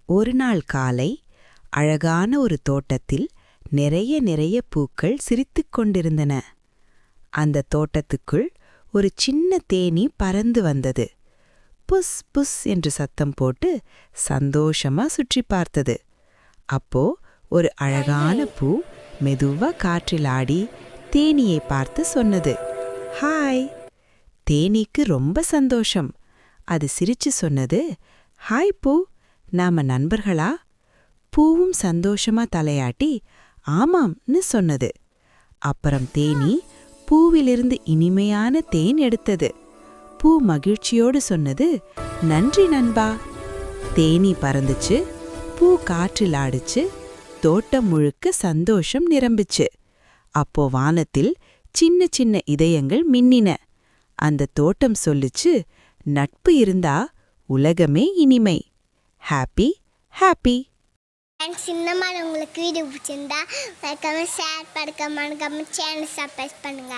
ஒரு நாள் காலை அழகான ஒரு தோட்டத்தில் நிறைய நிறைய பூக்கள் சிரித்துக் கொண்டிருந்தன. அந்த தோட்டத்துக்குள் ஒரு சின்ன தேனீ பறந்து வந்தது. புஸ் புஸ் என்று சத்தம் போட்டு சந்தோஷமா சுற்றி பார்த்தது. அப்போ ஒரு அழகான பூ மெதுவா காற்றில் ஆடி தேனீயை பார்த்து சொன்னது, ஹாய். தேனீக்கு ரொம்ப சந்தோஷம். அது சிரிச்சு சொன்னது, ஹாய் பூ, நாம நண்பர்களா? பூவும் சந்தோஷமா தலையாட்டி ஆமாம்னு சொன்னது. அப்புறம் தேனீ பூவிலிருந்து இனிமையான தேன் எடுத்தது. பூ மகிழ்ச்சியோடு சொன்னது, நன்றி நண்பா. தேனீ பறந்துச்சு, பூ காற்றில் ஆடுச்சு, தோட்டம் முழுக்க சந்தோஷம் நிரம்பிச்சு. அப்போ வானத்தில் சின்ன சின்ன இதயங்கள் மின்னின. அந்த தோட்டம் சொல்லுச்சு, நட்பு இருந்தா உலகமே இனிமை. Happy happy. சின்னம்மா உங்களுக்கு வீடியோ பிடிச்சிருந்தா ஷேர் பண்ணுங்க, சேனல் சப்ஸ்கிரைப் பண்ணுங்க.